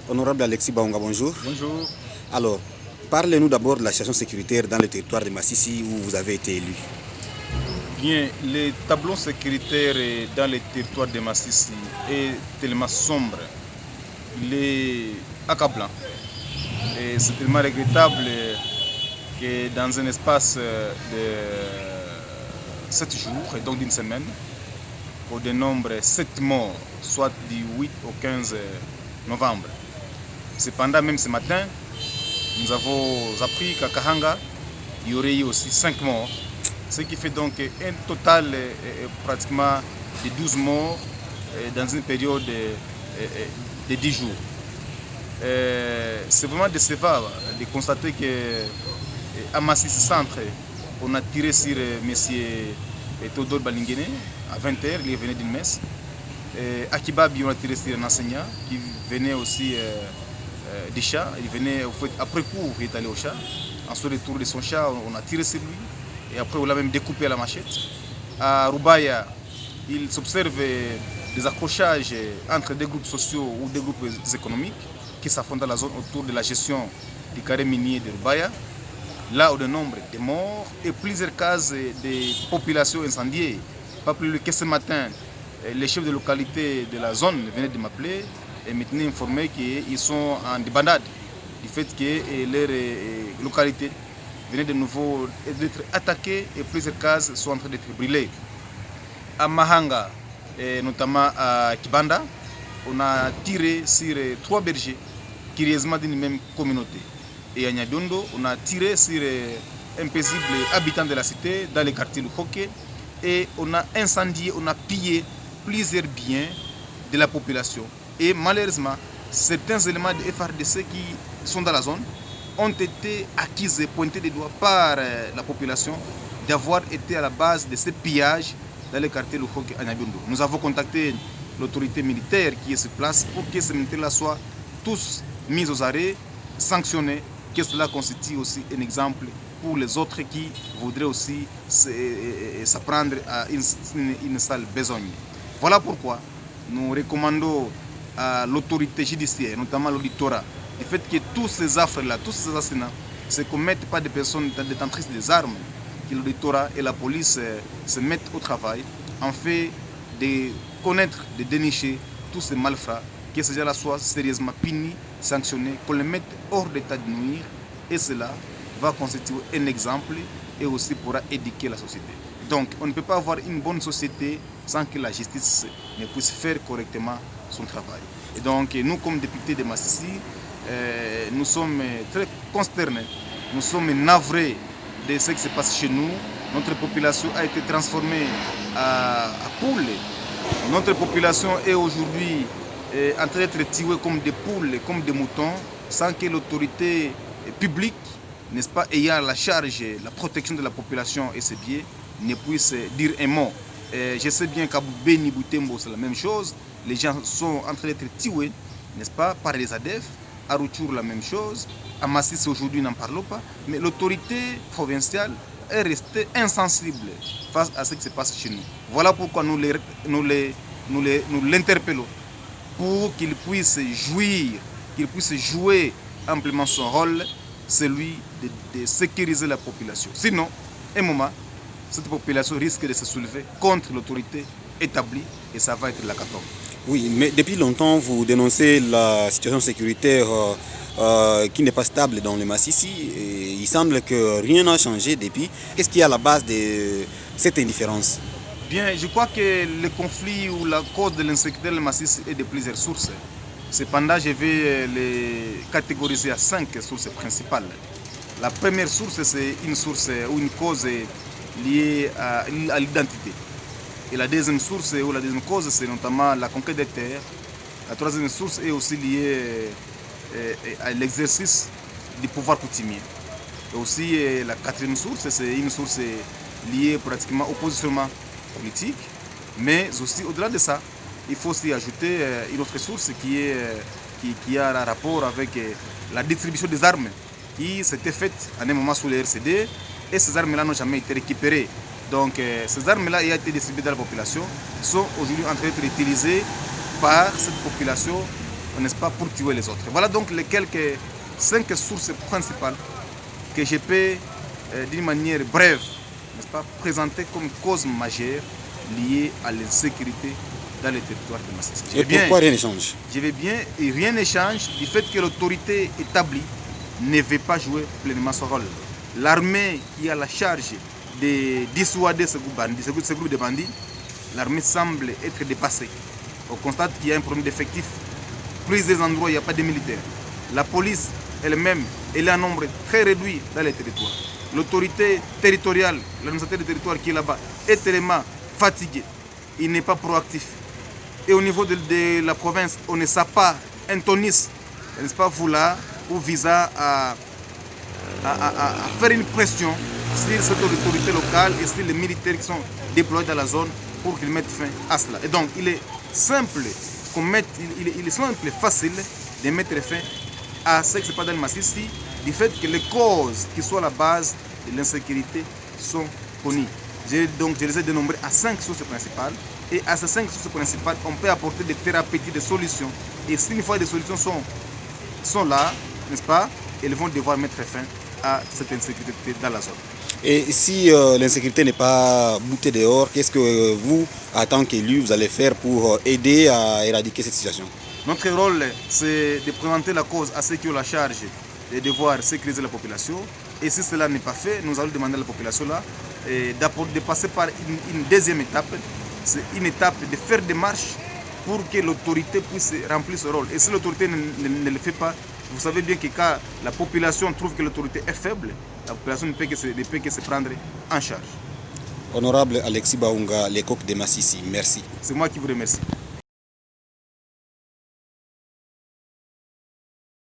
Honorable Alexis Baonga, bonjour. Bonjour. Alors, parlez-nous d'abord de la situation sécuritaire dans le territoire de Massissi où vous avez été élu. Bien, les tableaux sécuritaires dans le territoire de Massissi est tellement sombre, il est accablant. Et c'est tellement regrettable que dans un espace de 7 jours, et donc d'une semaine, on dénombre 7 morts, soit du 8 au 15 novembre. Cependant, même ce matin, nous avons appris qu'à Kahanga, il y aurait eu aussi 5 morts, ce qui fait donc un total pratiquement de 12 morts dans une période de 10 jours. C'est vraiment décevant de constater qu'à Massissi Centre, on a tiré sur M. Théodore Balingene à 20h, il venait d'une messe. À Kibabi, on a tiré sur un enseignant qui venait aussi des chats. Il venait, après coup, il est allé au chat. En ce retour de son chat, on a tiré sur lui. Et après, on l'a même découpé à la machette. À Rubaya, il s'observe des accrochages entre des groupes sociaux ou des groupes économiques qui s'affrontent dans la zone autour de la gestion du carré minier de Rubaya. Là, on a nombre de morts et plusieurs cas de populations incendiées. Pas plus que ce matin, les chefs de localité de la zone venaient de m'appeler et me tenaient informé qu'ils sont en débandade du fait que leur localité venait de nouveau d'être attaquée et plusieurs cases sont en train d'être brûlées. À Mahanga, et notamment à Kibanda, on a tiré sur 3 bergers, curieusement d'une même communauté. Et à Nyadondo, on a tiré sur un paisible habitant de la cité dans le quartier Lukoke et on a incendié, on a pillé plusieurs biens de la population. Et malheureusement, certains éléments de FRDC qui sont dans la zone ont été acquis et pointés des doigts par la population d'avoir été à la base de ces pillages dans le quartier Lukoke à Nyadondo. Nous avons contacté l'autorité militaire qui est sur place pour que ces militaires-là soient tous mis aux arrêts, sanctionnés, que cela constitue aussi un exemple pour les autres qui voudraient aussi s'apprendre à une sale besogne. Voilà pourquoi nous recommandons à l'autorité judiciaire, notamment l'auditorat, le fait que tous ces affres-là, tous ces assassinats, ne commettent pas des personnes détentrices des armes, que l'auditorat et la police se mettent au travail en fait de connaître, de dénicher tous ces malfrats, que ces gens-là soient sérieusement punis, sanctionnés, qu'on les mette hors d'état de nuire, et cela va constituer un exemple et aussi pourra éduquer la société. Donc, on ne peut pas avoir une bonne société sans que la justice ne puisse faire correctement son travail. Et donc, nous, comme députés de Massissi, nous sommes très consternés, nous sommes navrés de ce qui se passe chez nous. Notre population a été transformée à poule. Notre population est aujourd'hui en train d'être tuée comme des poules, comme des moutons, sans que l'autorité publique, n'est-ce pas, ayant la charge, la protection de la population et ses biens, ne puisse dire un mot. Je sais bien qu'à Beni Boutembo, c'est la même chose. Les gens sont en train d'être tués, n'est-ce pas, par les ADF. À Rutshuru, la même chose. À Massissi, aujourd'hui, n'en parlons pas. Mais l'autorité provinciale est restée insensible face à ce qui se passe chez nous. Voilà pourquoi nous l'interpellons pour qu'il puisse jouir, qu'il puisse jouer amplement son rôle, celui de sécuriser la population. Sinon, à un moment, cette population risque de se soulever contre l'autorité établie et ça va être l'hécatombe. Oui, mais depuis longtemps, vous dénoncez la situation sécuritaire qui n'est pas stable dans le Massissi. Et il semble que rien n'a changé depuis. Qu'est-ce qui est à la base de cette indifférence? Bien, je crois que le conflit ou la cause de l'insécurité dans le Massissi est de plusieurs sources. Cependant, je vais les catégoriser à 5 sources principales. La première source, c'est une source ou une cause liée à l'identité. Et la deuxième source ou la deuxième cause, c'est notamment la conquête des terres. La troisième source est aussi liée à l'exercice du pouvoir coutumier. Et aussi la quatrième source, c'est une source liée pratiquement au positionnement politique. Mais aussi au-delà de ça, il faut aussi ajouter une autre source qui a un rapport avec la distribution des armes qui s'était faite à un moment sous le RCD et ces armes-là n'ont jamais été récupérées. Donc ces armes-là ayant été distribuées dans la population sont aujourd'hui en train d'être utilisées par cette population, n'est-ce pas, pour tuer les autres. Voilà donc les quelques 5 sources principales que je peux d'une manière brève, n'est-ce pas, présenter comme cause majeure liée à l'insécurité dans les territoires de Masisi. Et pourquoi rien ne change? Je vais bien, et rien ne change du fait que l'autorité établie ne veut pas jouer pleinement son rôle. L'armée qui a la charge de dissuader ce groupe de bandits, l'armée semble être dépassée. On constate qu'il y a un problème d'effectifs. Plusieurs endroits, il n'y a pas de militaires. La police elle-même, elle est en nombre très réduit dans les territoires. L'autorité territoriale, l'administrateur du territoire qui est là-bas, est tellement fatigué. Il n'est pas proactif. Et au niveau de la province, on ne sait pas un tonus, n'est-ce pas, vouloir ou visant à faire une pression sur cette autorité locale et sur les militaires qui sont déployés dans la zone pour qu'ils mettent fin à cela. Et donc, il est simple facile de mettre fin à ce qui se passe dans le Masisi, du fait que les causes qui sont à la base de l'insécurité sont connues. Je les ai dénombrées à 5 sources principales. Et à ces 5 sources principales, on peut apporter des thérapeutiques, des solutions. Et si une fois des solutions sont là, n'est-ce pas, elles vont devoir mettre fin à cette insécurité dans la zone. Et si l'insécurité n'est pas boutée dehors, qu'est-ce que vous, en tant qu'élu, vous allez faire pour aider à éradiquer cette situation? Notre rôle, c'est de présenter la cause à ceux qui ont la charge de devoir sécuriser la population. Et si cela n'est pas fait, nous allons demander à la population là de passer par une deuxième étape. C'est une étape de faire des marches pour que l'autorité puisse remplir ce rôle. Et si l'autorité ne le fait pas, vous savez bien que quand la population trouve que l'autorité est faible, la population ne peut que se prendre en charge. Honorable Alexis Bahunga, le coq de Masisi, merci. C'est moi qui vous remercie.